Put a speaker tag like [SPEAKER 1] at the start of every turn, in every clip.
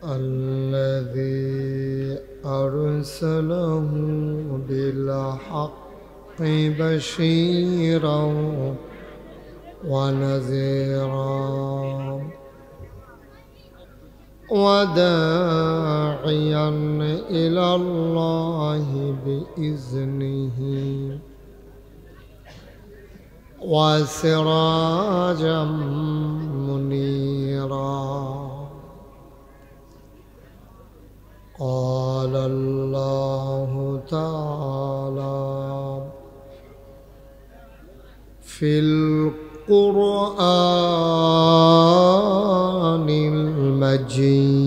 [SPEAKER 1] الذي أرسله بالحق بشيرا ونذيرا وداعيا إلى الله بإذنه وسراجا منيرا. قال الله تعالى في القرآن المجيد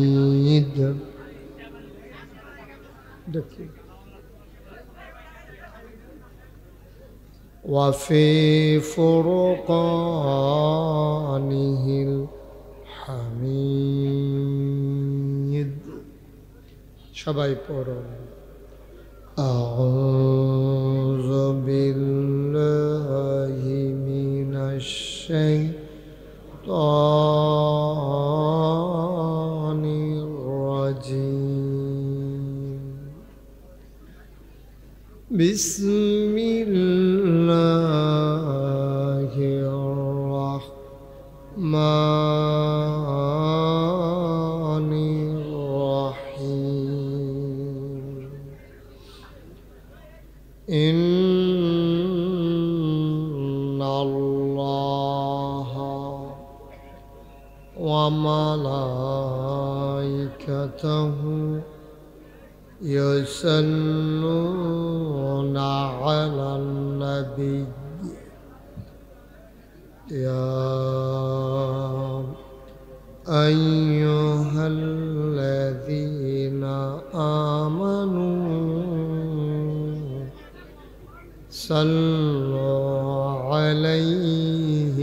[SPEAKER 1] وفي فرقانه الحميد. সবাই পড়ুন أعوذ بالله من الشيطان الرجيم. بسم الله الرحمن الرحيم. إن الله وملائكته يصلون على النبي يا أيها الذين آمنوا صلوا عليه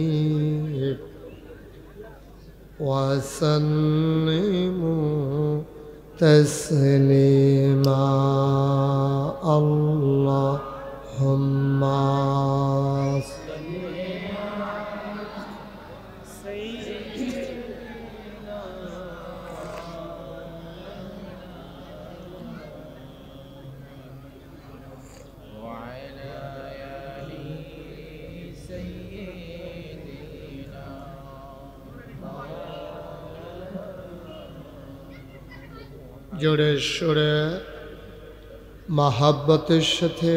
[SPEAKER 1] وسلموا تسليما. اللهم জোরে সোরে মহাব্বতের সাথে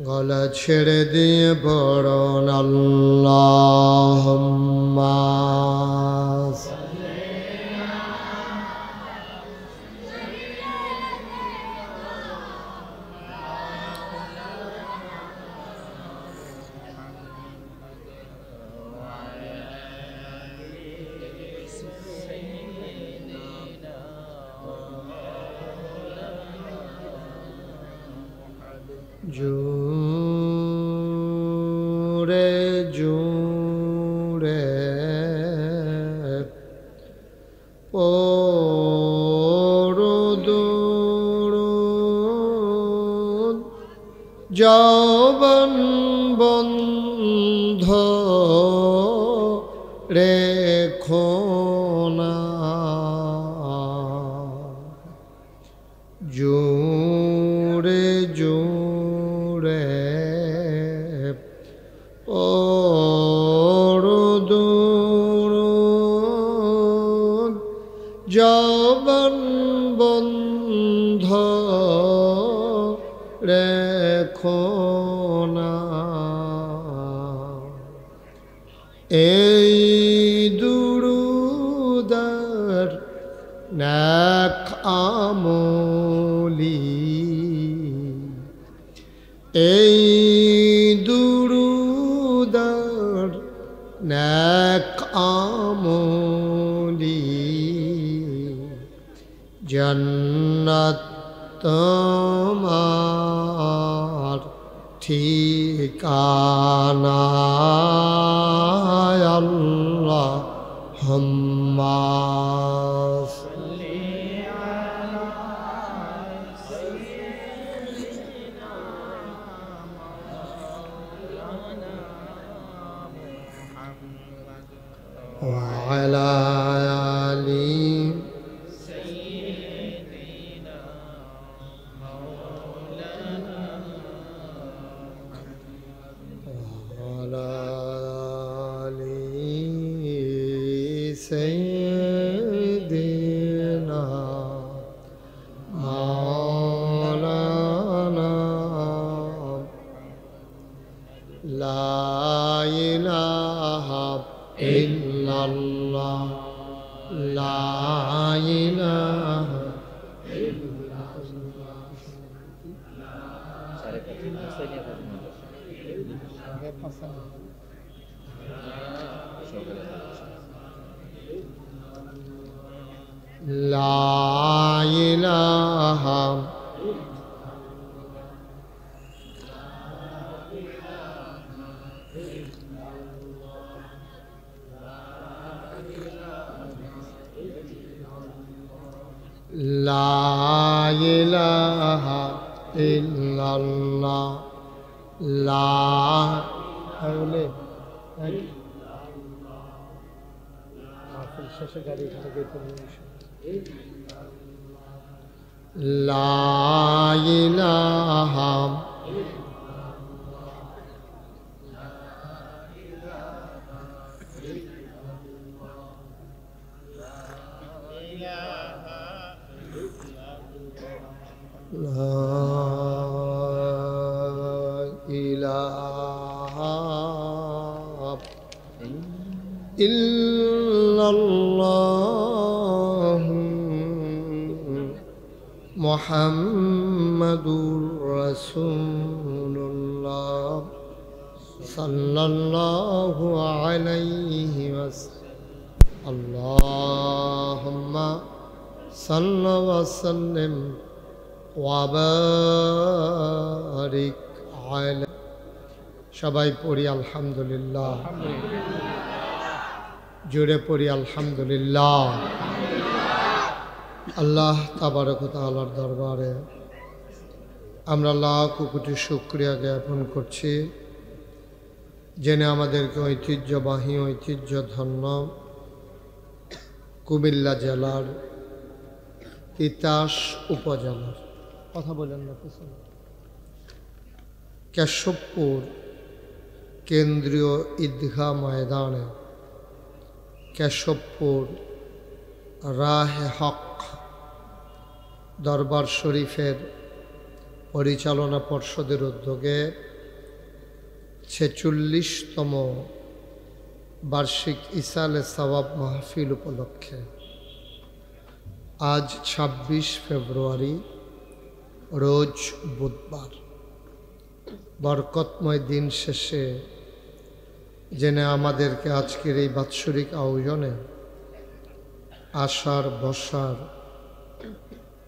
[SPEAKER 1] গলা ছেড়ে দিয়ে পড়ুন আল্লাহুম্মা জোরে জোরে পড়ুন জবান বন্ধ রেখো না। জোরে জোরে পড়ুন জবান বন্ধ রেখো না। এই দুরুদার নেক আমলি এই দুরুদার নেক আমলি জান্নাত তোমার ঠিকানা। আল্লাহুম্মা وعلى آل ইলাহা لا إله لا إله إلا الله لا حول لا إله إلا الله محمد رسول الله صلى الله عليه وسلم اللهم صل وسلم وبارك على সবাই পড়ি আলহামদুলিল্লাহ জোরে পড়ি আলহামদুলিল্লাহ আল্লাহ তাবারক ওয়া তাআলার দরবারে আমরা লাখ কোটি শুকরিয়া জ্ঞাপন করছি যিনি আমাদেরকে ঐতিহ্যবাহী ঐতিহ্যধন্য কুমিল্লা জেলার তিতাস উপজেলার কথা বলেন না পিছনে কেশবপুর কেন্দ্রীয় ঈদগাহ ময়দানে কেশবপুর রাহে হক দরবার শরীফের পরিচালনা পর্ষদের উদ্যোগে 46তম বার্ষিক ইসালে সওয়াব মাহফিল উপলক্ষে আজ 26 ফেব্রুয়ারি রোজ বুধবার বরকতময় দিন শেষে জেনে আমাদেরকে আজকের এই বাৎসরিক আয়োজনে আসার বসার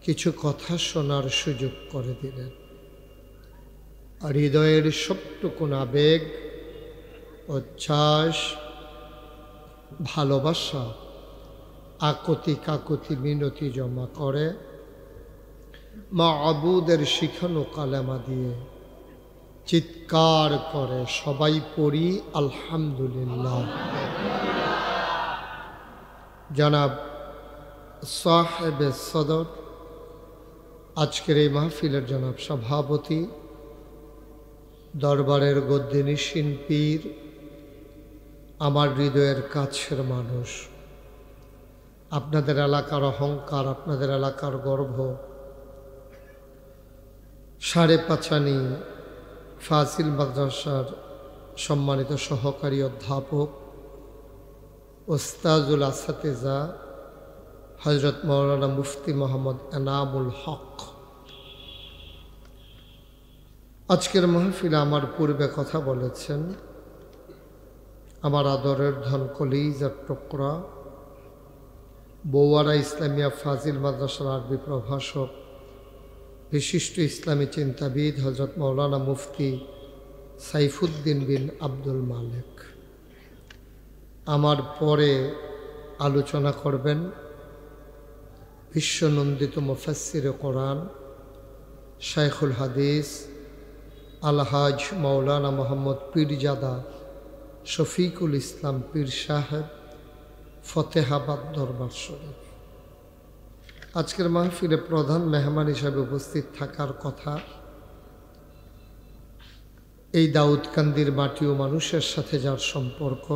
[SPEAKER 1] কিছু কথা শোনার সুযোগ করে দিলেন হৃদয়ের সবটুকুন আবেগ উচ্ছ্বাস ভালোবাসা আকুতি কাকুতি মিনতি জমা করে মাবুদের শিখানো কালেমা দিয়ে চিৎকার করে সবাই পড়ি আলহামদুলিল্লাহ জনাব সাহেবে সদর আজকের এই মাহফিলের জনাব সভাপতি দরবারের গদ্দিনীশীন পীর আমার হৃদয়ের কাছের মানুষ আপনাদের এলাকার অহংকার আপনাদের এলাকার গর্ব সাড়ে পাঁচানি ফাজিল মাদ্রাসার সম্মানিত সহকারী অধ্যাপক ওস্তাজুল আসাতেজা হযরত মাওলানা মুফতি মোহাম্মদ এনামুল হক আজকের মাহফিলে আমার পূর্বে কথা বলেছেন আমার আদরের ধন কলিজার টুকরা বৌয়ারা ইসলামিয়া ফাজিল মাদ্রাসার আরবি প্রভাষক বিশিষ্ট ইসলামী চিন্তাবিদ হযরত মাওলানা মুফতি সাইফুদ্দিন বিন আব্দুল মালেক আমার পরে আলোচনা করবেন বিশ্বনন্দিত মুফাসসিরে কোরআন শাইখুল হাদিস আলহাজ মাওলানা মোহাম্মদ পীরজাদা শফিকুল ইসলাম পীর সাহেব ফতেহাবাদ দরবার শরীফ আজকের মাহফিলে প্রধান মেহমান হিসাবে উপস্থিত থাকার কথা এই দাউদকান্দির মাটি ও মানুষের সাথে যার সম্পর্ক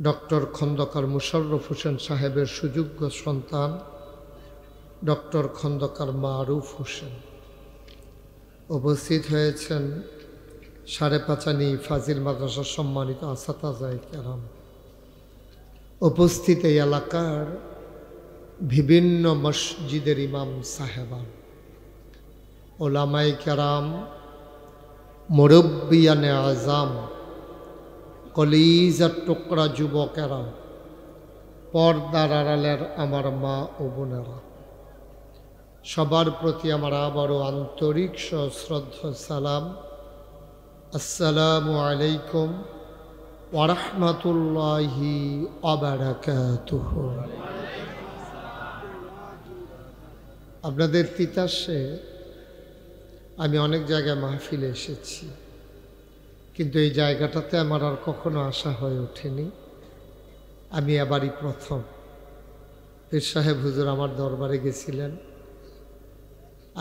[SPEAKER 1] ডক্টর খন্দকার মুশাররফ হোসেন সাহেবের সুযোগ্য সন্তান ডক্টর খন্দকার মারুফ হোসেন উপস্থিত হয়েছেন সাড়ে পাঁচানি ফাজিল মাদ্রাসার সম্মানিত আসাতাজায়ে কেরাম উপস্থিত এই এলাকার বিভিন্ন মসজিদের ইমাম সাহেবান, ওলামায়ে কেরাম, মুরব্বিয়ানে আজাম, কলিজার টুকরা যুবকেরা, পর্দার আড়ালের আমার মা ও বোনেরা, সবার প্রতি আমার আবারও আন্তরিক সশ্রদ্ধা সালাম। আসসালামু আলাইকুম ওয়া রাহমাতুল্লাহি ওয়া বারাকাতুহু। আপনাদের তিতাসে আমি অনেক জায়গায় মাহফিলে এসেছি, কিন্তু এই জায়গাটাতে আমার আর কখনো আসা হয়ে ওঠেনি। আমি এবারই প্রথম। পীর সাহেব হুজুর আমার দরবারে গেছিলেন,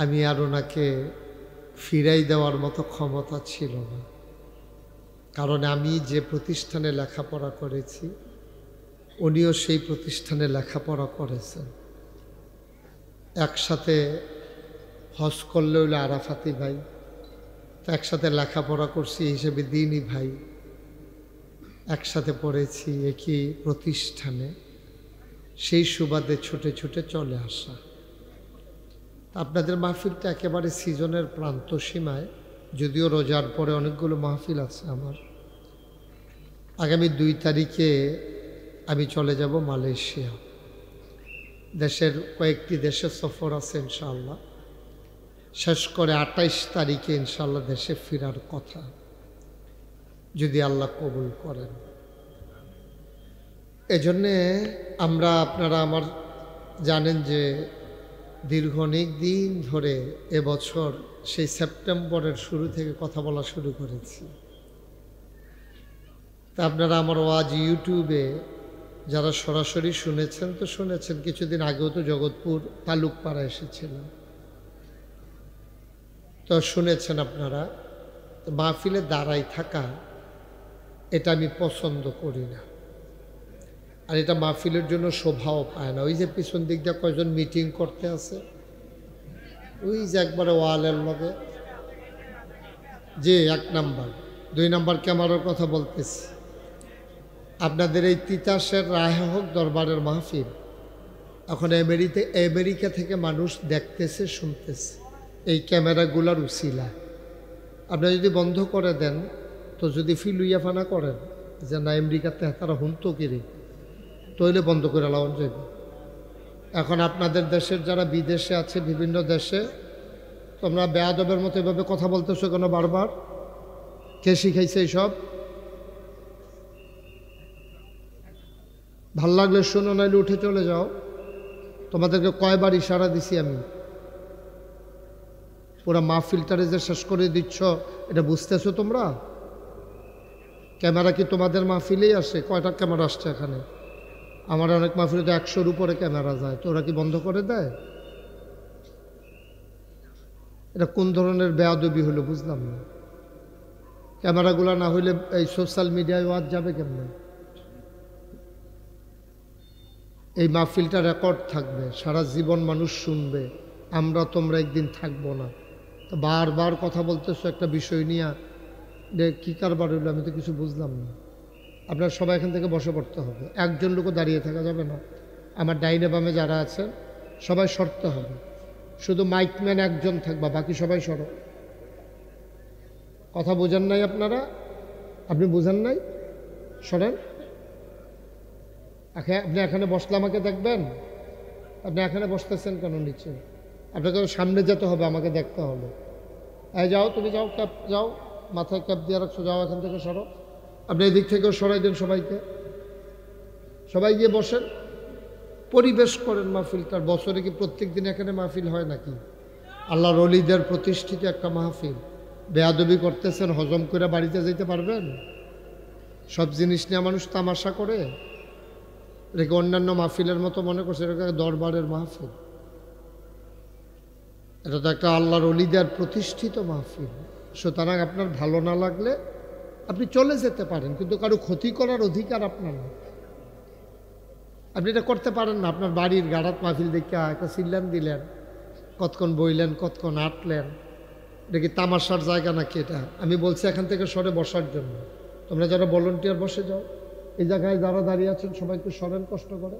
[SPEAKER 1] আমি আর ওনাকে ফিরাই দেওয়ার মতো ক্ষমতা ছিল না, কারণ আমি যে প্রতিষ্ঠানে লেখাপড়া করেছি উনিও সেই প্রতিষ্ঠানে লেখাপড়া করেছেন। একসাথে হজ করলে হইলে আরাফাতি ভাই, তো একসাথে লেখাপড়া করছি হিসেবে দিনই ভাই, একসাথে পড়েছি একই প্রতিষ্ঠানে, সেই সুবাদে ছুটে ছুটে চলে আসা। আপনাদের মাহফিলটা একেবারে সিজনের প্রান্ত সীমায়, যদিও রোজার পরে অনেকগুলো মাহফিল আছে আমার। আগামী 2 তারিখে আমি চলে যাব মালয়েশিয়া। দেশের কয়েকটি দেশের সফর আছে ইনশাআল্লাহ। শেষ করে 28 তারিখে ইনশাআল্লাহ দেশে ফেরার কথা, যদি আল্লাহ কবুল করেন। এজন্যে আপনারা আমার জানেন যে দীর্ঘ অনেক দিন ধরে এবছর সেই সেপ্টেম্বরের শুরু থেকে কথা বলা শুরু করেছি। তা আপনারা আমার ওয়াজ ইউটিউবে যারা সরাসরি শুনেছেন তো শুনেছেন, কিছুদিন আগেও তো জগৎপুর তালুকপাড়া এসেছিলেন, তো শুনেছেন আপনারা। মাহফিলে দাঁড়াই থাকা এটা আমি পছন্দ করি না, আর এটা মাহফিলের জন্য শোভাও পায় না। ওই যে পিছন দিক দিয়ে কয়জন মিটিং করতে আছে, ওই যে একবারে ওয়ালের লগে, যে 1 নাম্বার 2 নাম্বার ক্যামেরার কথা বলতেছি। আপনাদের এই তিতাসের রায়হক দরবারের মাহফিল এখন আমেরিকা থেকে মানুষ দেখতেছে, শুনতেছে এই ক্যামেরাগুলার উসিলা। আপনারা যদি বন্ধ করে দেন, তো যদি ফিলুইয়া ফানা করেন যে না আমেরিকাতে তারা হুনতো কিরে, তৈলে বন্ধ করে লাগান যাবে। এখন আপনাদের দেশের যারা বিদেশে আছে, বিভিন্ন দেশে, তোমরা বেয়াদবের মতো এভাবে কথা বলতেছো কেন বারবার? কে শিখাইছে এইসব? ভাল লাগলে শোনো, নাইলে উঠে চলে যাও। তোমাদেরকে কয়বার ইশারা দিছি আমি? পুরা মাহফিলটারে যে শেষ করে দিচ্ছ, এটা বুঝতেছো তোমরা? ক্যামেরা কি তোমাদের মাহফিলেই আসে? কয়টা ক্যামেরা আসছে এখানে? আমার অনেক মাহফিলে তো 100-র উপরে ক্যামেরা যায়, তো ওরা কি বন্ধ করে দেয়? এটা কোন ধরনের বেয়াদবি হলো বুঝলাম না। ক্যামেরাগুলো না হইলে এই সোশ্যাল মিডিয়ায় ওয়াজ যাবে কেমনে? এই মাহফিলটা রেকর্ড থাকবে, সারা জীবন মানুষ শুনবে, আমরা তোমরা একদিন থাকবো না। তো বারবার কথা বলতেছো একটা বিষয় নিয়ে, যে কী কারবার হইলো আমি তো কিছু বুঝলাম না। আপনার সবাই এখান থেকে বসে পড়তে হবে, একজন লোকও দাঁড়িয়ে থাকা যাবে না। আমার ডাইনে বামে যারা আছেন সবাই সরতে হবে, শুধু মাইকম্যান একজন থাকবা, বাকি সবাই সরো। কথা বোঝেন নাই আপনারা? আপনি বোঝেন নাই? সরেন। আপনি এখানে বসলে আমাকে দেখবেন? আপনি এখানে বসতেছেন কেন নিচে? আপনাকে সামনে যেতে হবে, আমাকে দেখতে হবে। এই যাও, তুমি যাও, ক্যাপ যাও, মাথায় ক্যাপ দিয়ে রাখছো, যাও এখান থেকে সরো। আপনি এদিক থেকেও সরাই দেন সবাইকে, সবাই গিয়ে বসেন, পরিবেশ করেন মাহফিলটার। বছরে কি প্রত্যেক দিন এখানে মাহফিল হয় নাকি? আল্লাহর ওলিদের প্রতিষ্ঠিত একটা মাহফিল, বেয়াদবি করতেছেন, হজম করে বাড়িতে যেতে পারবেন? সব জিনিস নিয়ে মানুষ তামাশা করে, এটাকে অন্যান্য মাহফিলের মতো মনে করছে, এটাকে দরবারের মাহফিল। এটা তো একটা আল্লাহর ওলিদের প্রতিষ্ঠিত মাহফিল। সুতরাং আপনার ভালো না লাগলে আপনি চলে যেতে পারেন, কিন্তু কারো ক্ষতি করার অধিকার আপনার না। আপনি এটা করতে পারেন না। আপনার বাড়ির গাড়াত মাহফিল দেখে একটা সিল্লান দিলেন, কতক্ষণ বইলেন, কতক্ষণ আটলেন, এটা কি তামাশার জায়গা নাকি? এটা আমি বলছি এখান থেকে সরে বসার জন্য। তোমরা যারা ভলেন্টিয়ার বসে যাও, এই জায়গায় যারা দাঁড়িয়ে আছেন সবাই একটু সরেন, কষ্ট করে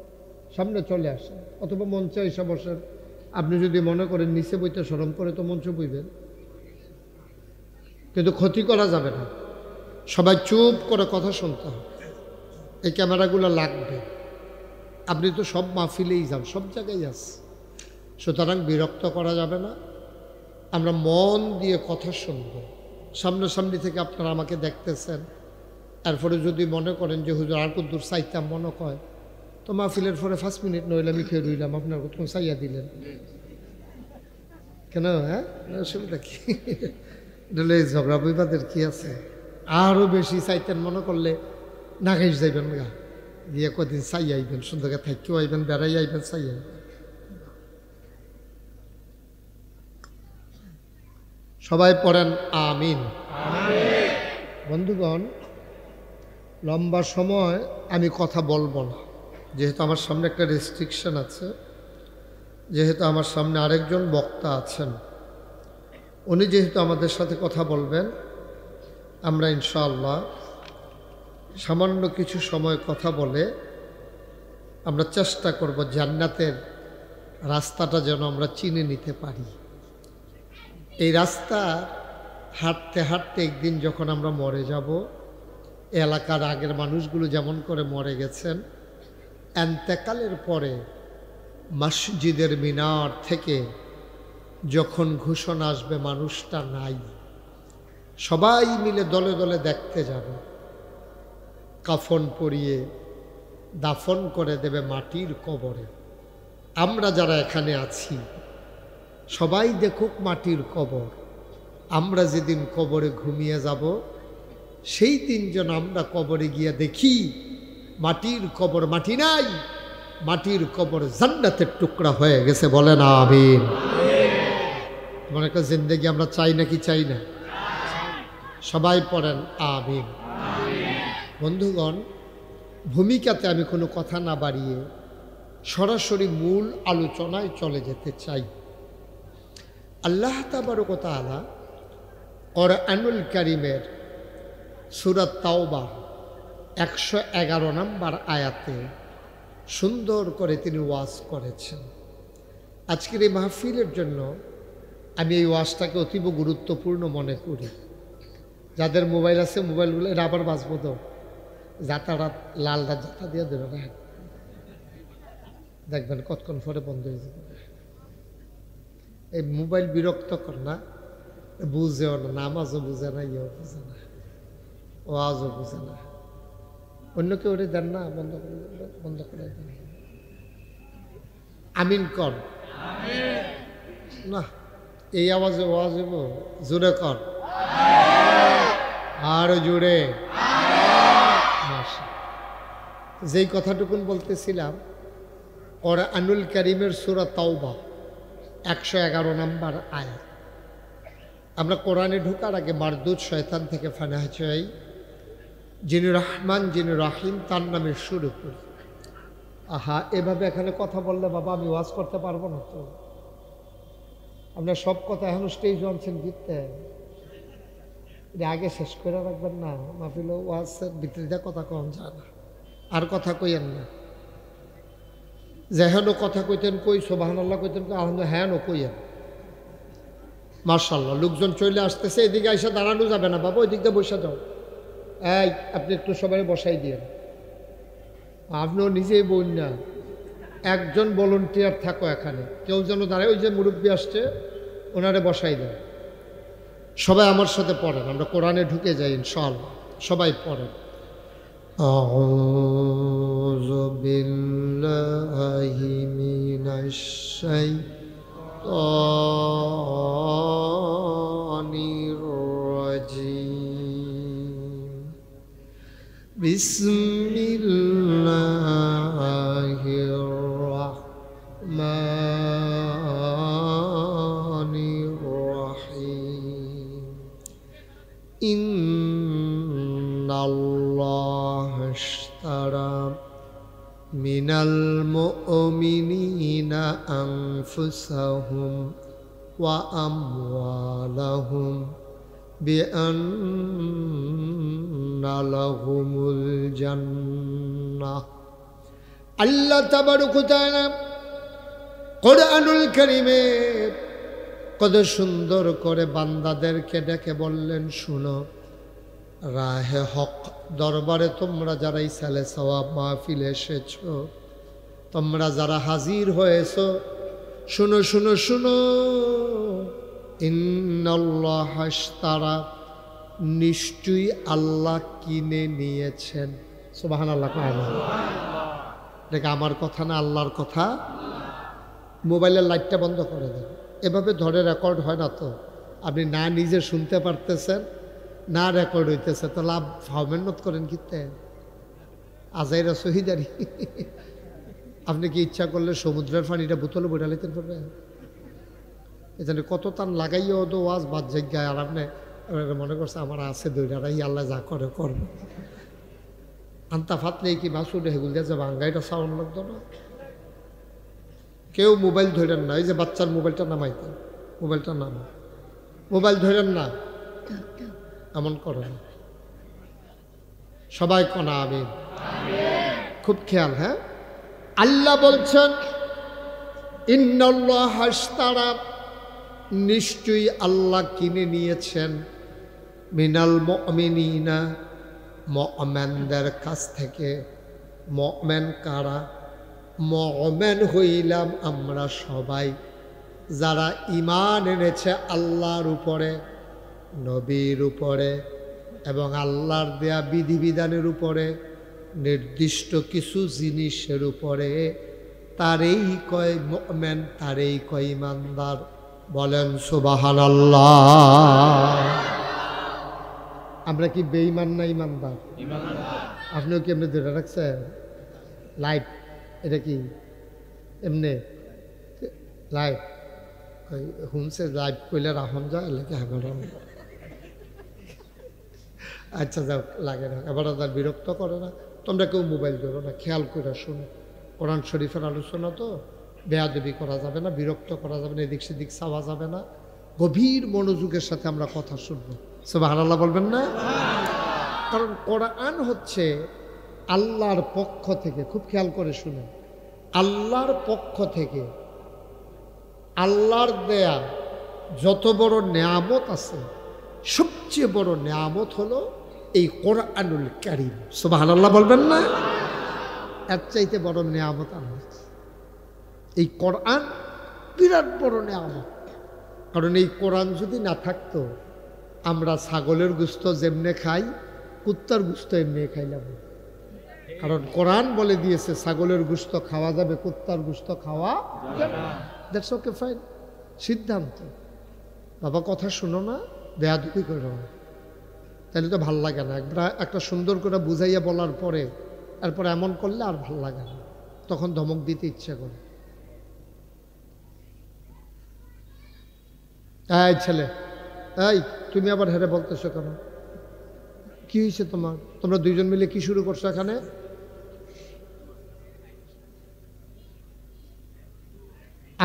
[SPEAKER 1] সামনে চলে আসেন, অথবা মঞ্চে এসে বসেন। আপনি যদি মনে করেন নিচে বইতে শরম করে তো মঞ্চে বইবেন, কিন্তু ক্ষতি করা যাবে না। সবাই চুপ করে কথা শুনতে হবে। এই ক্যামেরাগুলো লাগবে। আপনি তো সব মাহফিলেই যান, সব জায়গায় আছে, সুতরাং বিরক্ত করা যাবে না। আমরা মন দিয়ে কথা শুনব। সামনাসামনি থেকে আপনারা আমাকে দেখতেছেন, এরপরে যদি মনে করেন যে হুজুর আর কত দূর চাইতাম মনে কয়, তো মাহফিলের পরে 5 মিনিট নইলে আমি খেয়ে রইলাম, আপনার কত চাইয়া দিলেন কেন? হ্যাঁ, অসুবিধা কি? ঝগড়া বিবাদের কি আছে? আরও বেশি চাইতেন মনে করলে না খাইস যাইবেন গা, গিয়ে কদিন চাই আইবেন, সুন্দরকে থাকিও আইবেন, বেড়াই আইবেন, চাই আইবেন। সবাই পড়েন আমিন। বন্ধুগণ, লম্বা সময় আমি কথা বলবো না, যেহেতু আমার সামনে একটা রেস্ট্রিকশন আছে, যেহেতু আমার সামনে আরেকজন বক্তা আছেন, উনি যেহেতু আমাদের সাথে কথা বলবেন, আমরা ইনশাআল্লাহ সামান্য কিছু সময় কথা বলে আমরা চেষ্টা করব জান্নাতের রাস্তাটা যেন আমরা চিনে নিতে পারি। এই রাস্তা হাঁটতে হাঁটতে একদিন যখন আমরা মরে যাব, এলাকার আগের মানুষগুলো যেমন করে মরে গেছেন, এন্তেকালের পরে মসজিদের মিনার থেকে যখন ঘোষণা আসবে মানুষটা নাই, সবাই মিলে দলে দলে দেখতে যাবে, কাফন পরিয়ে দাফন করে দেবে মাটির কবরে। আমরা যারা এখানে আছি সবাই দেখুক মাটির কবর। আমরা যেদিন কবরে ঘুমিয়ে যাব, সেই দিন যেন আমরা কবরে গিয়ে দেখি মাটির কবর মাটি নাই, মাটির কবর জান্নাতের টুকরা হয়ে গেছে। বলেন আমিন। এমন একটা জিন্দেগি আমরা চাই নাকি চাই না? সবাই পড়েন আমিন। বন্ধুগণ, ভূমিকাতে আমি কোনো কথা না বাড়িয়ে সরাসরি মূল আলোচনায় চলে যেতে চাই। আল্লাহ তাবারক ওয়া তাআলা কোরআনুল কারীমের সূরা তাওবা 111 নম্বর আয়াতে সুন্দর করে তিনি ওয়াজ করেছেন। আজকের এই মাহফিলের জন্য আমি এই ওয়াজটাকে অতীব গুরুত্বপূর্ণ মনে করি। যাদের মোবাইল আছে মোবাইলগুলো এটা আবার বাঁচবো তো, যাতায়াত লাল যাতা দিয়ে দেবে না, দেখবেন কতক্ষণ পরে বন্ধ হয়ে যাবে। এই মোবাইল বিরক্তকর না, বুঝেও না, নামাজও বুঝে না, ইয়েও বুঝে না, ওয়াজও বুঝে না। অন্য কেউ ওরে দেন না, বন্ধ করে দেন। আমিন কর না, এই আওয়াজে ওয়াজ হইব, জোরে কর, আর জোরে। যেই কথাটুকুন বলতেছিলাম, কোরআনুল কারীমের সূরা তাওবা 111 নম্বর আয়াত। আমরা কোরআনে ঢোকার আগে মারদুদ শয়তান থেকে ফানাহ চাই, যিনি রহমান যিনি রাহিম তার নামে শুরু করি। আহা, এভাবে এখানে কথা বললে বাবা আমি ওয়াজ করতে পারবো না তো। আপনার সব কথা এখন স্টেজ আনছেন গীততে, এটা আগে শেষ করে রাখবেন না। মাহফিল ওয়াজের ভিতরে কথা কম যায় না, আর কথা কইয়েন না। যেহেন কথা কইতেন কই, সুবহানাল্লাহ কইতেন কই, আলহামদুলিল্লাহ হ্যাঁ নো কইয়েন। মাশাআল্লাহ, লোকজন চলে আসতেছে, এদিকে এসে দাঁড়ানো যাবে না বাবা, ওই দিক দিয়ে বসে যাও। এই আপনি একটু সবাই বসাই দিয়েন। আপনিও নিজেই বলুন না, একজন ভলান্টিয়ার থাকো এখানে, কেউ যেন দাঁড়ায়। ওই যে মুরব্বী আসছে ওনারে বসাই দেন। সবাই আমার সাথে পড়েন, আমরা কোরআনে ঢুকে যাই ইনশাআল্লাহ। সবাই পড়েন। আউযু বিল্লাহি মিনাশ শাইতানির রাজীম। বিসমিল্লাহির রাহমানির রাহিম। ইন্নাল্লাহা ইশতারা মিনাল মুমিনিনা আনফুসাহুম ওয়া আমওয়ালাহুম বিআন্না লাহুমুল জান্নাহ। আল্লাহ তাবারক ওয়া তাআলা কোরআনুল কারীমে কত সুন্দর করে বান্দাদেরকে ডেকে বললেন, শুনো, রাহে হক দরবারে তোমরা যারা এই সালে সওয়াব মাহফিলে এসেছ, তোমরা যারা হাজির হয়েছ, শুনো শুনো শুনো, ইন্নাল্লাহ আশতারা, নিশ্চয়ই আল্লাহ কিনে নিয়েছেন। সুবহানাল্লাহ। দেখে আমার কথা না, আল্লাহর কথা। মোবাইলের লাইটটা বন্ধ করে দেন, এভাবে ধরে রেকর্ড হয় না তো। আপনি না নিজে শুনতে পারতেছেন, না রেকর্ড হইতেছে, তো লাভ মেহনত করেন কিতে আজাইরা শহীদারি। আপনি কি ইচ্ছা করলে সমুদ্রের পানিটা বোতলে বইটা লেতে পারবেন? এখানে কত তান লাগাইও তো ওয়াজ বাদ জায়গায়, আর আপনি মনে করছে আমার আছে দইটারাই, আল্লাহ যা করে করবে। আন্তা ফাতলে কি মাসুড হেগুল দিয়ে যাবে, আঙ্গাইটা সাউন্ড লাগতো না। কেউ মোবাইল ধরেন না, এই যে বাচ্চার মোবাইলটা নামাইতেন, মোবাইলটা নামা, মোবাইল ধরেন না, এমন করে না। সবাই কনা আমিন। খুব খেয়াল। হ্যাঁ, আল্লাহ বলছেন ইন্নাল্লাহ আশতারা, নিশ্চয়ই আল্লাহ কিনে নিয়েছেন, মিনাল মুমিনিনা, মুমিনদের কাছ থেকে। মুমিন কারা? মুমিন হইলাম আমরা সবাই, যারা ঈমান এনেছে আল্লাহর উপরে, নবীর উপরে এবং আল্লাহর দেয়া বিধিবিধানের উপরে, নির্দিষ্ট কিছু জিনিসের উপরে। তারেই কয় মুমিন, তারেই কয় ঈমানদার। বলেন সুবহানাল্লাহ। আমরা কি বেঈমান না ঈমানদার? আপনিও কি এমনি ধরে রাখছেন? লাইট এটা কি এমনি লাইট হুমসে লাইট কইলে রাহন যায় লাগে হাগরণ। আচ্ছা যাও, লাগে না, এবার তার বিরক্ত করে না। তোমরা কেউ মোবাইল ধরো না, খেয়াল করে শোনো। কোরআন শরীফের আলোচনা তো, বেয়াদবি করা যাবে না, বিরক্ত করা যাবে না, এদিক সেদিক চাওয়া যাবে না। গভীর মনোযোগের সাথে আমরা কথা শুনবো। সুবহানাল্লাহ বলবেন না? কারণ কোরআন হচ্ছে আল্লাহর পক্ষ থেকে, খুব খেয়াল করে শুনুন, আল্লাহর পক্ষ থেকে আল্লাহর দেয়া যত বড় নেয়ামত আছে, সবচেয়ে বড় নেয়ামত হলো এই কোরআনুল কারীম। সুবহানাল্লাহ বলবেন না? এর চাইতে বড় নেয়ামত আর নেই। এই কোরআন বিরাট বড় নেয়ামত। কারণ এই কোরআন যদি না থাকতো, আমরা ছাগলের গোশত যেমনে খাই, কুত্তার গোশত এমনি খাইলাম। কারণ কোরআন বলে দিয়েছে ছাগলের গোশত খাওয়া যাবে, কুত্তার গোশত খাওয়া যাবে না। দ্যাটস ওকে, ফাইন, সিদ্ধান্ত। বাবা কথা শুনো না, বেয়াদবি করো না, তাহলে তো ভাল লাগে না। একটা সুন্দর করে বুঝাইয়া বলার পরে এরপরে এমন করলে আর ভাল লাগে না, তখন ধমক দিতে ইচ্ছে করে। এই ছেলে, এই তুমি আবার হেরে বলতেছো কেন? কি হয়েছে তোমার? তোমরা দুইজন মিলে কি শুরু করছো এখানে?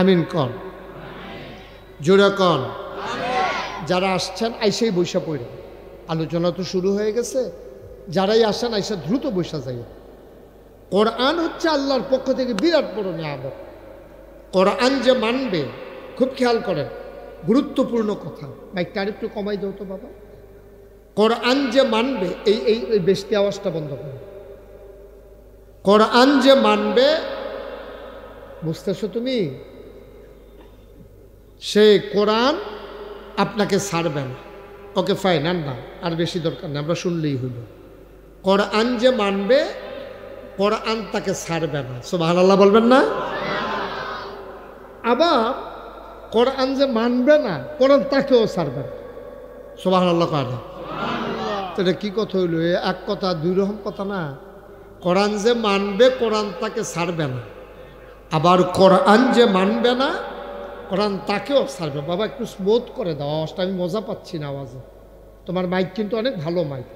[SPEAKER 1] আমিন কন, জোরে কন। যারা আসছেন আইসেই বৈশা পড়ে, আলোচনা তো শুরু হয়ে গেছে। যারাই আসেন আইসা দ্রুত বৈশা যাই। কোরআন হচ্ছে আল্লাহর পক্ষ থেকে বিরাট বড় নিয়ামত। কোরআন যে মানবে, খুব খেয়াল করেন, গুরুত্বপূর্ণ কথা। মাইকটা আরেকটু কমাই দাও তো বাবা। কোরআন যে মানবে, এই এই এই বেশি আওয়াজটা বন্ধ করো। কোরআন যে মানবে, বুঝতেছো তুমি? সে কোরআন আপনাকে ছাড়বে না। ওকে ফাইন, আর না, আর বেশি দরকার নেই, আমরা শুনলেই হইল। কোরআন যে মানবে, কোরআন তাকে ছাড়বে না। সুবহানাল্লাহ বলবেন না? আবার কোরআন যে মানবে না, কোরআন তাকেও ছাড়বে না। সুবহানাল্লাহ কয়। তো এটা কি কথা হইল? এক কথা, দুই রকম কথা না। কোরআন যে মানবে, কোরআন তাকে ছাড়বে না। আবার কোরআন যে মানবে না, কোরআন তাকেও ছাড়বে। বাবা একটু স্মুথ করে দাও আওয়াজটা, আমি মজা পাচ্ছি না আওয়াজে। তোমার মাইক কিন্তু অনেক ভালো মাইক,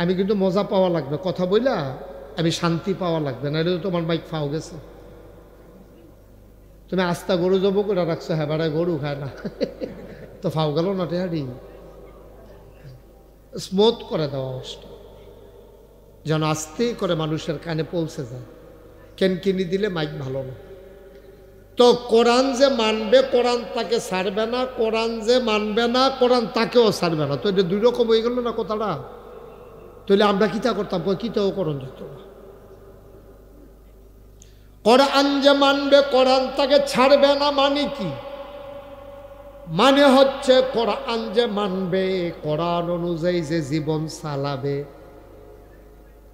[SPEAKER 1] আমি কিন্তু মজা পাওয়া লাগবে কথা বইলা, আমি শান্তি পাওয়া লাগবে, না তো তোমার মাইক ফাও গেছে। তুমি আস্তা গরু জব করে রাখছো, হ্যাঁ বেড়ায় গরু খায় না, তো ফাও গেল না টেহারি। স্মুথ করে দেওয়া আওয়াজটা যেন আস্তে করে মানুষের কানে পৌঁছে যায়। কেনকিনি দিলে মাইক ভালো না। তো কোরআন যে মানবে কোরআন তাকে ছাড়বে না, কোরআন যে মানবে না কোরআন তাকেও ছাড়বে না। তো এটা দুই রকম হয়ে গেল না কথাটা। তাহলে আমরা কিতা করতাম? কিতাও করণ যেত না। কোরআন যে মানবে কোরআন তাকে ছাড়বে না মানে কি? মানে হচ্ছে কোরআন যে মানবে কোরআন অনুযায়ী যে জীবন চালাবে,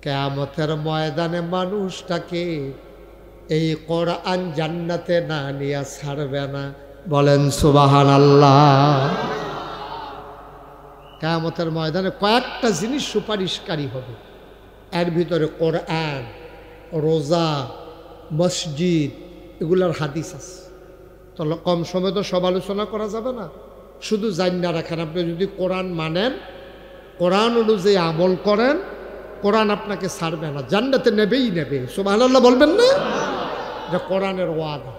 [SPEAKER 1] কিয়ামতের ময়দানে মানুষটাকে এই কোরআন জান্নাতে না নিয়ে ছাড়বে না। বলেন সুবহানাল্লাহ। কিয়ামতের ময়দানে কয়েকটা জিনিস সুপারিশকারী হবে। এর ভিতরে কোরআন, রোজা, মসজিদ, এগুলার হাদিস আছে। তো কম সময় তো সব আলোচনা করা যাবে না। শুধু জান্না রাখেন, আপনি যদি কোরআন মানেন, কোরআন অনুযায়ী আমল করেন, কোরআন আপনাকে ছাড়বে না, জান্নাতে নেবেই নেবে। সুবহানাল্লাহ বলবেন না? এটা কোরআনের ওয়াদা।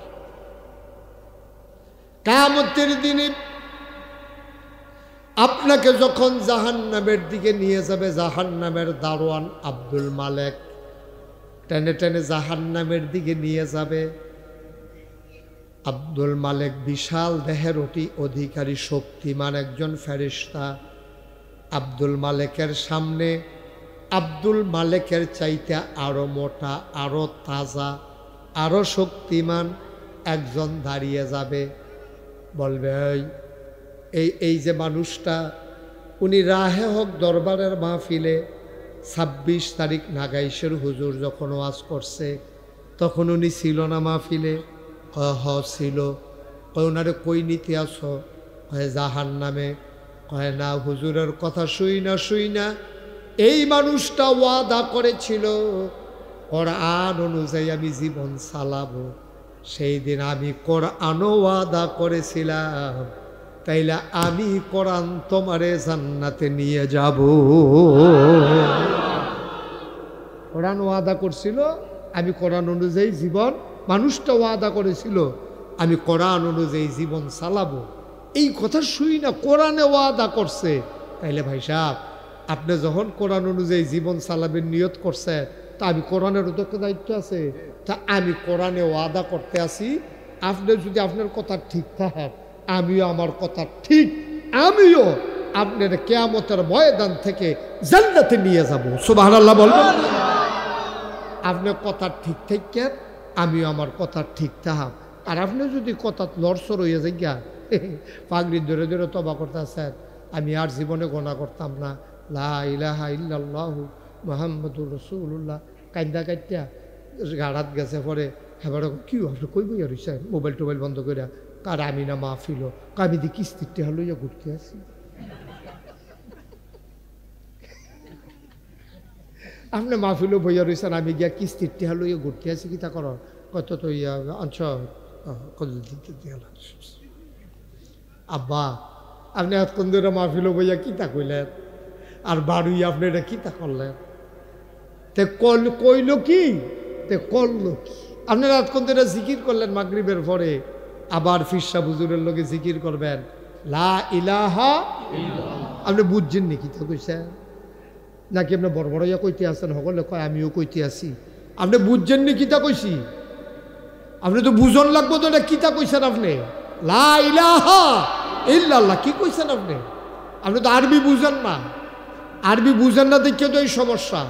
[SPEAKER 1] কিয়ামতের দিনে আপনাকে যখন জাহান্নামের দিকে নিয়ে যাবে, জাহান্নামের দারোয়ান আব্দুল মালেক টেনে টেনে জাহান্নামের দিকে নিয়ে যাবে। আব্দুল মালেক বিশাল দেহের অধিকারী শক্তিমান একজন ফেরেশতা। আব্দুল মালেকের সামনে আব্দুল মালেকের চাইতে আরো মোটা, আরো তাজা, আরো শক্তিমান একজন দাঁড়িয়ে যাবে। বলবে, এই যে মানুষটা, উনি রাহে হক দরবারের মাহফিলে 26 তারিখ নাগাইশের হুজুর যখন ওয়াজ করছে তখন উনি ছিল না মাহফিলে? ছিল। ওনারে কই নিতে আসো? জাহান্নামে। কয় না, হুজুরের কথা শুই না এই মানুষটা ওয়াদা করেছিল কোরআন অনুযায়ী আমি জীবন চালাবো। সেই দিন আমি কোরআনও ওয়াদা করেছিলাম, তাইলে আমি কোরআন তোমারে জান্নাতে নিয়ে যাব। কোরআন ওয়াদা করছিল আমি কোরআন অনুযায়ী জীবন, মানুষটা ওয়াদা করেছিল আমি কোরআন অনুযায়ী জীবন চালাবো। এই কথা শুই না, কোরআনে ওয়াদা করছে। তাইলে ভাই সাহেব, আপনি যখন কোরআন অনুযায়ী জীবন চালাবেন নিয়ত করছে, তা আমি কোরআনের তো একটা দায়িত্ব আছে। তা আমি কোরআনে ওয়াদা করতে আসি, আপনি যদি আপনার কথা ঠিক থাকে, আমিও আমার কথা ঠিক, আমিও আপনার কিয়ামতের ময়দান থেকে জান্নাতে নিয়ে যাব। সুবহানাল্লাহ বলবেন? আপনার কথা ঠিক থাকেন, আমিও আমার কথা ঠিক থাক। আর আপনি যদি কথা লড়সড় হয়ে যাই গা, পাগড়ি ধরে ধরে তবা করতে আছেন, আমি আর জীবনে গোনা করতাম না, লা ইলাহা ইল্লাল্লাহু মুহাম্মাদুর রাসূলুল্লাহ, কান্দা কাইটা গাড়াত গেছে। পরে হেবার কি আপনি কই বইয়া রইছেন মোবাইল টোবাইল বন্ধ করে? কার আমি না মাহফিল, আমি দি কিস্তিতে হলইয়া ঘুরতে আসি। আপনি মাহফিলও বইয়া রয়েছেন, আমি গিয়া কিস্তির টেহা লইয়া ঘুরতে আসি। কিতা কর? কত তো ইয়া অঞ্চ আব্বা, আপনি এতক্ষণ ধরে মাহফিলও বইয়া কিতা কইলেন, আর বাড়ুই আপনি এটা কিতা করলেন? তে কইল কি, তে করলো কি? আপনারা এতক্ষণ ধরে জিকির করলেন মাগরিবের পরে, আবার ফিরসা হুজুরের লগে জিকির করবেন লা ইলাহা ইল্লাল্লাহ। আপনি বুঝছেন নি কিতা কইছেন? নাকি আপনি বড় বড় ইয়া কইতে আছেন? সকলে কয় আমিও কইতে আছি। আপনি বুঝছেন নি কিতা কইছি? আপনি তো বুঝন লাগবো তো, এটা কিতা কইছেন আপনি? লা ইলাহা ইল্লাল্লাহ কি কইছেন আপনি? আপনি তো আরবি বুঝেন না। আরবি বুঝেন না দেখে তো এই সমস্যা।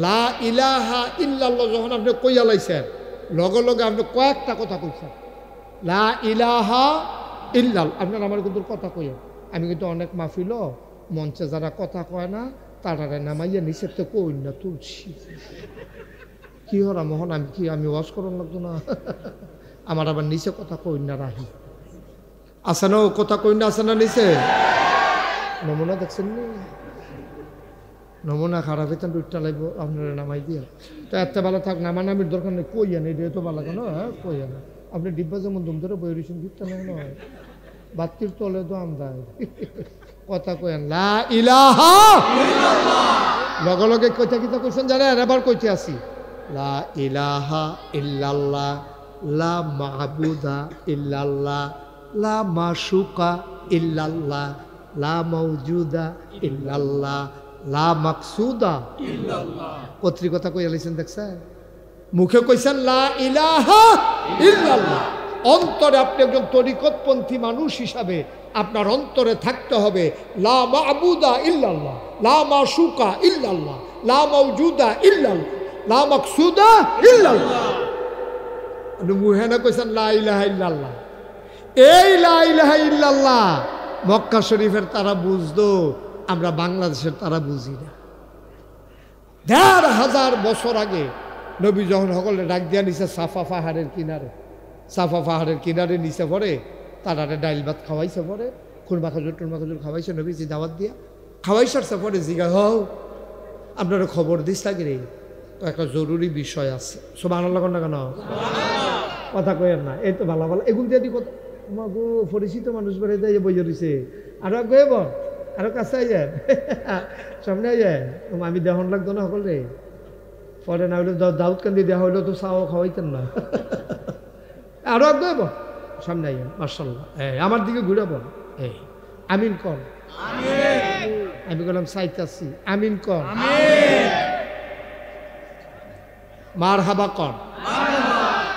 [SPEAKER 1] লা ইলাহা ইল্লাল্লাহ যখন আপনি কইয়া লাইছেন, লগে লগে আপনি কয়েকটা কথা কইছেন। লা ইলাহা ইল্লাল্লাহ, আপনার আমার কিন্তু কথা কইয়া, আমি কিন্তু অনেক মাহফিল মঞ্চে যারা কথা কয় না তারারে নামাইয়া নিচের তো কই না তুলছি। কি হরা মোহন, আমি কি আমি ওয়াজ করুন লাগতো না? আমার আবার নিচে কথা কই না রাহি আছে না, কথা কই না আছে না নিচে? নমুনা দেখছেন নি? নমুনা খারাপ হইতেন দুইটা লাগবো আপনারা নামাই দিয়া। তো এত ভালো থাক, নামানামির দরকার নেই, কইয়া নেই রে তো ভালো কেন? হ্যাঁ কইয়া না। আপনি ডিব্বা যেমন দুম ধরে বই রয়েছেন দিতে নয়, বাতির তলে তো আমদায় কথা কয়েন লা ইলাহা ইল্লাল্লাহ। লগে লগে কইতা কিতা কইছেন জানেন? এবার কইতে আসি লা ইলাহা ইল্লাল্লাহ, লা মাবুদা ইল্লাল্লাহ, লা মাশুকা ইল্লাল্লাহ, লা মাউজুদা ইল্লাল্লাহ, লা মাকসুদা ইল্লাল্লাহ। পত্রিকতা কই আলাইছেন দেখছেন? মুখে কইছেন লা ইলাহা ইল্লাল্লাহ, অন্তরে আপনি একজন তরিকতপন্থী মানুষ হিসাবে আপনার অন্তরে থাকতে হবে লা মাবুদা ইল্লাল্লাহ, লা মাশুকা ইল্লাল্লাহ, লা মাউজুদা ইল্লাল্লাহ, লা মাকসুদা ইল্লাল্লাহ। মুহে না কইছেন লা ইলাহা ইল্লাল্লাহ। এই লা ইলাহা ইল্লাল্লাহ মক্কা শরীফের তারা বুঝতো, আমরা বাংলাদেশের তারা বুঝি না। ১,৫০০ বছর আগে নবী যখন সকলে ডাক দিয়া নিছে সাফা পাহাড়ের কিনারে, সাফা পাহাড়ের কিনারে নিচে পড়ে তারা ডাইল ভাত খাওয়াইছে, পরে খুরমা খাজুর টুরমা খাজুর খাওয়াইছে নবীজি দাওয়াত দিয়া, খাওয়াই সারছে। পরে জিগা হও আপনারা খবর দিস লাগে রে, তো একটা জরুরি বিষয় আছে। সুবহানাল্লাহ না কেন কথা কইেন না, এই তো ভালো ভালো এগুলো দিয়ে দি কথা গো পরিচিত মানুষ বেড়ে দেয় বইয়ে রয়েছে। আরো আগে বল, আরো কাছে আইয়েন, সামনে আইয়েন, আমি দেহন লাগতো না সকলে। পরে না হইলে দাউদ কান্দি দেওয়া হইলেও তো চাও খাওয়াইতেন না। আরো আগে বল, সামনে আইয়েন। মার্শাল্লাহ, আমার দিকে ঘুরে বল, এই আমিন কর। আমি বললাম চাইতাছি, আমিন কর, মারহাবা কর।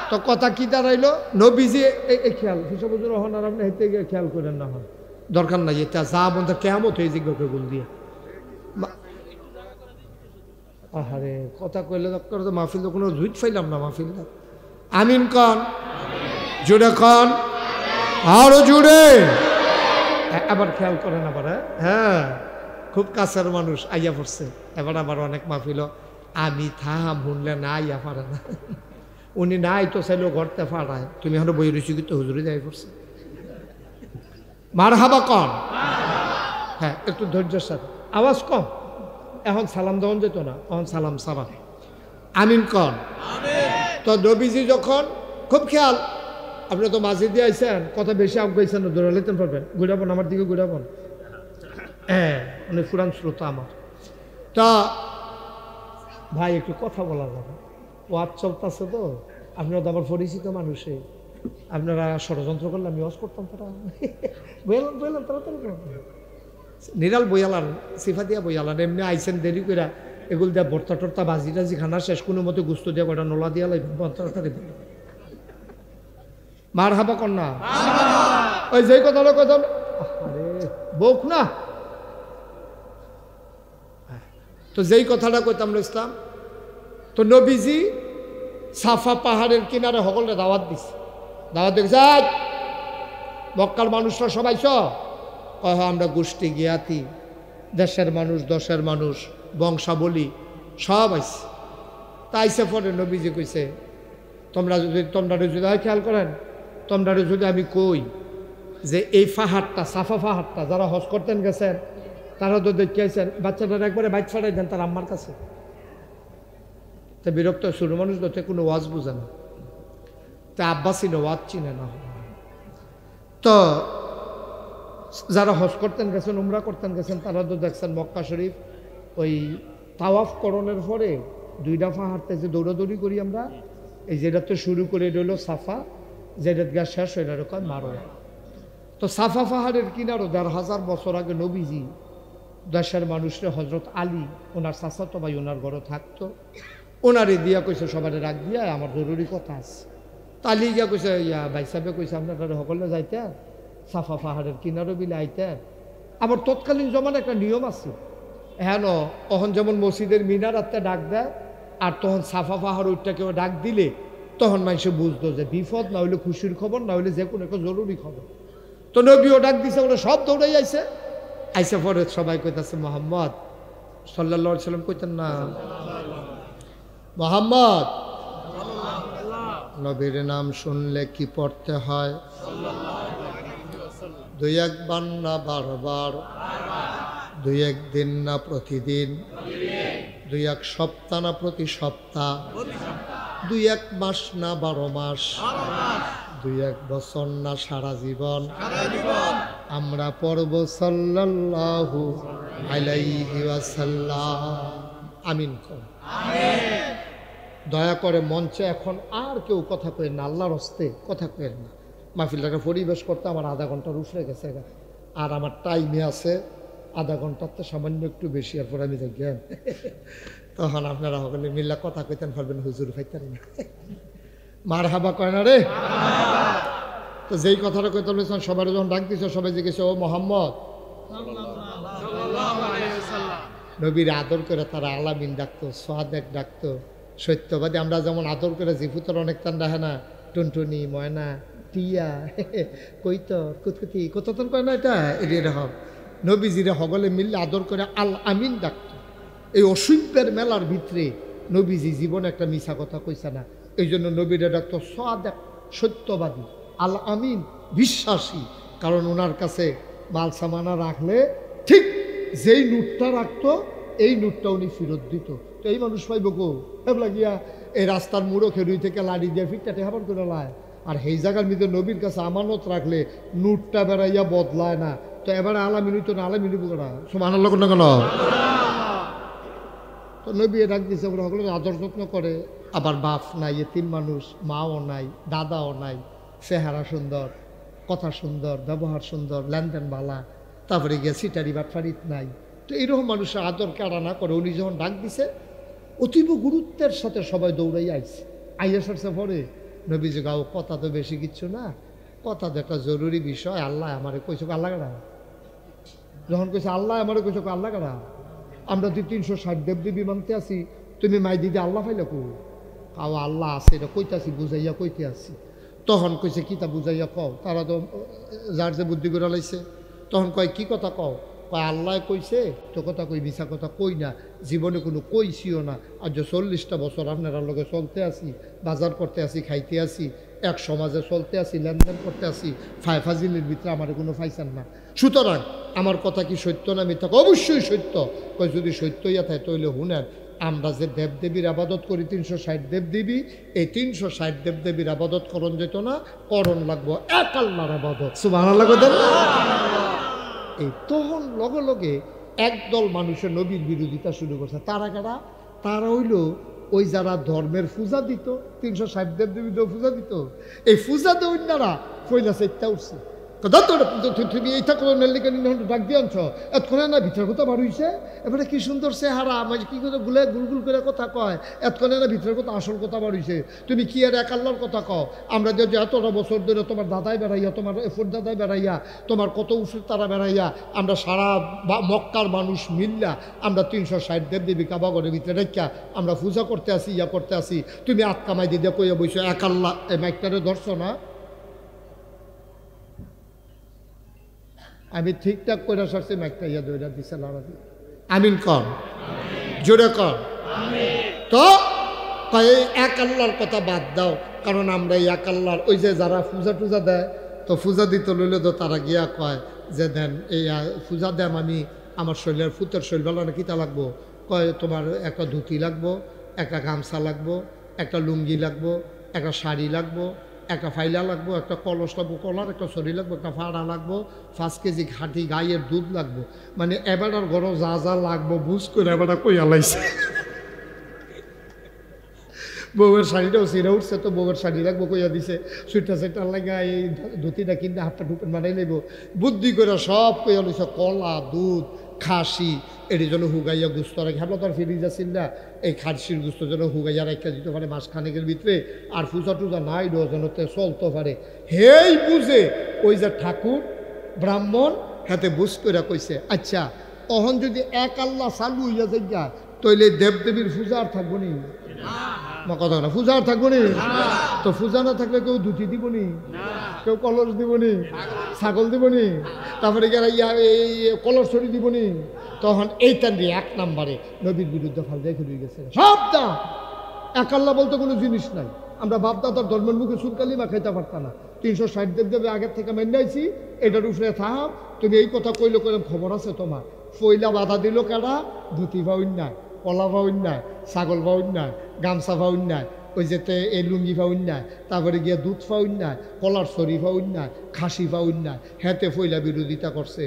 [SPEAKER 1] তো কথা কি দাঁড়াইলো? নবীজি খেয়াল হিসাব হন, আর আপনি হেঁটে গিয়ে খেয়াল করেন না, হন দরকার নাই। এটা যা বন্ধু কেমত হয়ে জিজ্ঞাসা গুল দিয়ে আহারে কথা কইলে তো মাহফিল তো কোনো জুইট ফাইলাম না মাহফিল। আমিন কন, জুড়ে কন, আরো জুড়ে। আবার খেয়াল করেন আবার, হ্যাঁ খুব কাছের মানুষ আইয়া পড়ছে। এবার আবার অনেক মাহফিল আমি থাম শুনলে না আইয়া পারে না, উনি নাই তো চাইলেও ঘরতে ফাড়ায়। তুমি এখন বই রয়েছি কিন্তু হুজুরে যাই পড়ছে। মারহাবা কন, হ্যাঁ একটু ধৈর্যের সাথে, আওয়াজ কম। এখন সালাম দেওয়ান যেত না, এখন সালাম সারা। আমিন কন। তো নবীজি যখন খুব খেয়াল, আপনি তো মাঝে দিয়ে আইসেন, কথা বেশি আগাইছেন না, দৌড়া লেতেন পারবেন, ঘুরাবন আমার দিকে ঘুরাবন। হ্যাঁ উনি পুরান শ্রোতা আমার। তা ভাই একটু কথা বলা যাবে, ওয়াজ চলতেছে তো, আপনারা তো আবার পরিচিত মানুষে, আপনারা ষড়যন্ত্র করলে আমি ওয়াজ করতাম। তারা বইলাম বইলাম তাড়াতাড়ি নিরাল বইয়ালান, সিফা দিয়া বইয়ালান, এমনি আইসেন দেরি করে এগুলো দিয়া ভর্তা টর্তা বাজি টাজি খানা শেষ, কোনো মতো গুস্ত দিয়া কটা নোলা দিয়া লাগবে তাড়াতাড়ি। মার হাবা কন্যা ওই যেই কথা কথা আরে বউক না, তো যেই কথাটা কইতাম ইসলাম। তো নবীজি সাফা পাহাড়ের কিনারে সকলে দাওয়াত দিছে, দাওয়াত দেখছে মক্কার মানুষরা সবাই আমরা গোষ্ঠী জ্ঞাতি, দেশের মানুষ দশের মানুষ বংশাবলী সব আইছে। তাইসে পরে নবীজি কইছে তোমরা যদি খেয়াল করেন, তোমরা যদি আমি কই যে এই পাহাড়টা সাফা পাহাড়টা যারা হজ করতেন গেছেন তারা তো দেখিয়েছেন, বাচ্চাটার একবারে বাইক ফাটাই দেন তার আম্মার কাছে। তা বিরক্ত শুরু মানুষ তো কোনো ওয়াজ বুঝে না, তা আব্বা চিনে ওয়াজ চিনে না। তো যারা হজ করতেন গেছেন উমরা করতেন গেছেন তারা তো দেখছেন মক্কা শরীফ ওই তাওয়াফ করণের পরে দুইটা পাহাড়তে যে দৌড়াদৌড়ি করি আমরা, এই যেটা তো শুরু করে এটা হলো সাফা, যেটা গা শেষ হইল কয় মারোয়া। তো সাফা পাহাড়ের কিনারও ১,৫০০ বছর আগে নবীজি দেশের মানুষরা হজরত আলী ওনার চাচাতো ভাই ওনার ঘরে থাকতো, ওনারে দিয়া কইছে সবারে রাখ দিয়া আমার জরুরি কথা আছে। তালি গিয়া কইছে ইয়া ভাই সাহেবে কইছে আপনারা সকলে যাইতে সাফা পাহাড়ের কিনারও বিলে আইতে। আবার তৎকালীন জমানে একটা নিয়ম আছে, হ্যাঁ তখন যেমন মসজিদের মিনার আত্মা ডাক দেয়, আর তখন সাফা পাহাড় ওইটা কেউ ডাক দিলে তখন মানুষে বুঝতো যে বিপদ না হইলে খুশির খবর, না হইলে যে কোনো একটা জরুরি খবর। তো নবীও ডাক দিছে, ওরা সব দৌড়াই আইছে। আইসা পরে সবাই কইতাছে মোহাম্মদ সাল্লাল্লাহু আলাইহি সাল্লাম কইতেন না, মোহাম্মদ নবীর নাম শুনলে কি পড়তে হয়? দুই একবার না বারবার, দুই একদিন না প্রতিদিন, দুই এক সপ্তাহ না প্রতি সপ্তাহ, দুই এক মাস না 12 মাস, দুই এক বছর না সারা জীবন আমরা পড়ব সাল্লাল্লাহু আলাইহি ওয়াসাল্লাম। আমিন কর। দয়া করে মঞ্চে এখন আর কেউ কথা কয়েন না, আল্লাহর হস্তে কথা কয়েন না। মাহফিলটাকে পরিবেশ করতে আমার আধা ঘন্টার উপরে গেছে, আর আমার টাইমে আছে আধা ঘন্টার তো সামান্য একটু বেশি, এরপর আমি দেখেন তখন আপনারা সকলে মিল্লা কথা কইতেন পারবেন, হুজুর ফাইতেন না। মার হাবা কয় না রে। তো যেই কথাটা কইতে বলেছেন সবাই যখন ডাক দিছ, সবাই জিজ্ঞেস ও মোহাম্মদ, নবীর আদর করে তারা আলামিন ডাকতো, সোহাদেক ডাকতো, সত্যবাদী। আমরা যেমন আদর করে জিফুতর অনেক তান ডাহে না, টুনটুনি, ময়না, টিয়া, কইতর, কুতকুতি, কততন কয় না, এটা এরকম নবীজিরে হগলে মিললে আদর করে আল আমিন ডাকতো। এই অসুভ্যের মেলার ভিতরে নবীজি জীবনে একটা মিছা কথা কইছে না, এই জন্য নবীরে ডাকতো সোহাদেক, সত্যবাদী, আল আমিন, বিশ্বাসী। কারণ ওনার কাছে মাল সামানা রাখলে ঠিক যেই নোটটা রাখতো এই নোটটা উনি ফেরত দিত। তো এই মানুষ পাইব গো এবলা গিয়া এই রাস্তার মুড়ো খেরুই থেকে লাড়ি দিয়ে ফিটটাতে হাবার করে লায়। আর সেই জায়গার মধ্যে নবীর কাছে আমানত রাখলে নোটটা বেড়াইয়া বদলায় না। তো এবারে আলামিন হইতো না, আলামিন বুকরা সমান আল্লাহ না কেন। তো নবী ডাক দিছে, ওরা সকলে আদর যত্ন করে। আবার বাপ নাই, এতিম মানুষ, মাও নাই, দাদাও নাই, চেহারা সুন্দর, কথা সুন্দর, ব্যবহার সুন্দর, লেনদেন বালা, তারপরে গিয়ে সিটারি বাটফারিত নাই। তো এইরকম মানুষের আদর কারা না করে। উনি যখন ডাক দিছে অতীব গুরুত্বের সাথে সবাই দৌড়াই আইছে। আইয়া সারছে পরে নবীজি গাও কথা তো বেশি কিচ্ছু না, কথা তো একটা জরুরি বিষয়। আল্লাহ আমারে কইছো, আল্লাহ কারা যখন কইছে আল্লাহ আমারে কইছো, আল্লাহ কারা? আমরা তুই 360 দেবদেবী মানতে আছি, তুমি মাই দিদি আল্লাহ পাইলে কো? কাও আল্লাহ আছে, এটা কইতাছি, বুঝাইয়া কইতে আসি। তখন কইছে কিতা বুঝাইয়া কও? তারা তো যার যে বুদ্ধি করে লাইছে। তখন কয় কি কথা কও? কয় আল্লাহ কইছে তো কথা কই, মিছা কথা কই না, জীবনে কোনো কইছিও না। আর যে 40টা বছর আপনারা লগে চলতে আসি, বাজার করতে আসি, খাইতে আসি, এক সমাজে চলতে আসি, লেনদেন করতে আসি, ফাজিলের ভিতরে আমার কোনো ফাইসান না। সুতরাং আমার কথা কি সত্য না মিথ্যা? অবশ্যই সত্য। কয় যদি সত্য ইয়া থাকে তাহলে শুনেন, আমরা যে দেবদেবীর আবাদত করি 360 দেবদেবী, এই 360 দেবদেবীর আবাদত করণ যেত না, করণ লাগবো এক আল্লাহর আবাদত। সুবহানাল্লাহ। এই তখন লগে লগে একদল মানুষের নবীর বিরোধিতা শুরু করছে। তারা কারা? তারা হইল ওই যারা ধর্মের পূজা দিত, 360 দেবদেবী পূজা দিত, এই পূজা দেওয়ারা ফইলা সেটা উঠছে। তুমি এইটা কোনো নেলিকানি ডাক দিয়ে আনছ, এতক্ষণে না ভিতরের কথা বার হইছে, এবারে কি সুন্দর চেহারা, আমাকে কি করে গুলে গুলগুল করে কথা কয়, এতক্ষণে না ভিতরের কথা আসল কথা বার হইছে। তুমি কি আর এক আল্লাহর কথা কও? আমরা যে এতটা বছর ধরে তোমার দাদাই বেড়াইয়া, তোমার এফর দাদাই বেড়াইয়া, তোমার কত উফর তারা বেড়াইয়া, আমরা সারা মক্কার মানুষ মিল্লা আমরা 360 দেবদেবী কাবাগরের ভিতরে রেখা আমরা পূজা করতে আসি, ইয়া করতে আসি, তুমি আতকামাই দিয়ে কইয়া বইছো এক আল্লাহ। এই মাইকটারে ধরছ না? আমি ঠিকঠাক করে সারছি, মাইকটা ইয়া দইরা দিছে লড়াদি। আমিন কর, জোরে কর। তো এই এক আল্লাহর কথা বাদ দাও, কারণ আমরা এই এক আল্লাহর ওই যে যারা পূজা টুজা দেয়, তো পূজা দিতে লইলে তো তারা গিয়া কয় যে দেন এই পূজা দেন, আমি আমার শরীরের ফুতের শরীর ভালো না, কিতা লাগবো? কয় তোমার একটা ধুতি লাগবো, একটা গামছা লাগবো, একটা লুঙ্গি লাগবো, একটা শাড়ি লাগবো, একটা ফাইলা লাগবো, একটা কলস লাগবো, কলার একটা শরীর লাগবো, একটা ফাড়া লাগবো, 5 কেজি খাঁটি গাইয়ের দুধ লাগবো। মানে এবারটার ঘর যা যা লাগবো বুঝ করে এবারটা কইয়া লাইছে। বউয়ের শাড়িটাও সিরা উঠছে, তো বউয়ের শাড়ি লাগবো কইয়া দিছে, সুইটা সেটার লাগা এই ধুতিটা কিনতে হাতটা ঢুকেন বানাই নেব, বুদ্ধি করে সব কইয়া লইছে। কলা, দুধ, খাসি, এটি যেন হুগাইয়া গুস্ত রাখি, আমরা তো আর ফিরিজ আসিল না, এই খাসির গুস্ত যেন হুগাইয়া রাখা দিতে পারে মাসখানেকের ভিতরে, আর পূজা টুজা নাই যেন চলতে পারে। হেই বুঝে ওই যে ঠাকুর ব্রাহ্মণ হাতে বুঝ করে কইছে, আচ্ছা অহন যদি এক আল্লাহ চালু হইয়া যাইয়া তইলে দেবদেবীর পূজা আর থাকবো নি? কথা না, পূজা আর থাকবো নি? তো পূজা না থাকলে কেউ ধুতি দিব নি, কেউ কলস দিব নি, ছাগল দিব নি, তারপরে এই কলস ছড়ি দিব নি। তখন এইটা নিয়ে 1 নম্বরে নবীর বিরুদ্ধে ফাল দেখে দিয়ে গেছে। সব দা এক আল্লাহ বলতে কোনো জিনিস নাই। আমরা বাপদাদার ধর্মের মুখে সুরকালি বা খাইতে পারতাম না, 360 দেবদেবী আগের থেকে মেনে আইছি, এটার উপরে থাক। তুমি এই কথা কইলে করে খবর আছে তোমার? পয়লা বাধা দিল কারা? ধুতি বা অন্যায়, কলা বা অন্যায়, ছাগল বা অন্যায়, গামছা বা অন্যায়, ওই যেতে এই লুঙ্গি বা অন্যায়, তারপরে গিয়ে দুধ ফা অন্যায়, কলার শরী ফা অন্যায়, খাসি ফা অন্যায়, হেঁতে পয়লা বিরোধিতা করছে।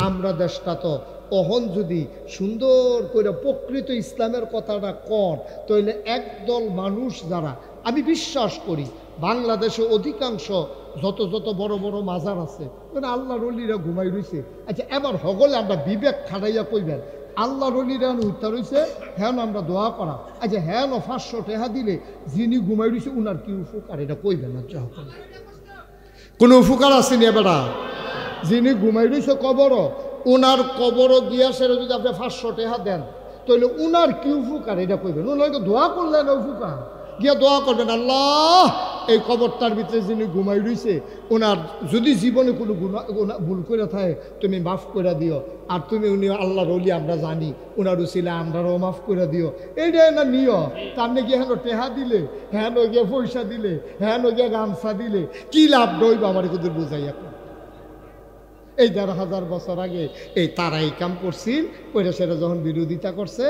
[SPEAKER 1] আমরা দেশটা তো অহন যদি সুন্দর করে প্রকৃত ইসলামের কথাটা কর, তাহলে একদল মানুষ যারা আমি বিশ্বাস করি বাংলাদেশে অধিকাংশ যত যত বড় বড় মাজার আছে মানে আল্লাহর ওলিরা ঘুমাই রইছে। আচ্ছা এবার হগলে আমরা বিবেক খাটাইয়া কইবেন আল্লাহর ওলিরা উত্তর হইছে হ্যাঁ আমরা দোয়া করা। আচ্ছা হ্যাঁ 500 টাকা দিলে যিনি ঘুমাই রইছে উনার কি উপকার এটা কইবেন না? যখন কোনো উপকার আসেনি এবারা যিনি ঘুমাই রইছে কবর উনার কবর গিয়া সেটা যদি আপনি 500 টাকা দেন তাহলে উনার কি উপকার এটা কইবেন? উনাকে দোয়া করলেন উপকার গিয়া দোয়া করবেন আল্লাহ এই কবরটার ভিতরে যিনি ঘুমাই রইছে ওনার যদি জীবনে কোনো ভুল করে থাকে তুমি মাফ করে দিও, আর তুমি উনি আল্লাহর ওলি আমরা জানি ওনার উচিলে আমরাও মাফ করে দিও। এইটাই না নিয়। তামনে গিয়ে হেন টেহা দিলে হ্যাঁ গিয়ে পয়সা দিলে হ্যাঁ গিয়ে গামছা দিলে কি লাভ দইব আমার কিন্তু বুঝাই এখন। এই 1500 বছর আগে এই তারাই কাম করছিল ওইটা সেটা যখন বিরোধিতা করছে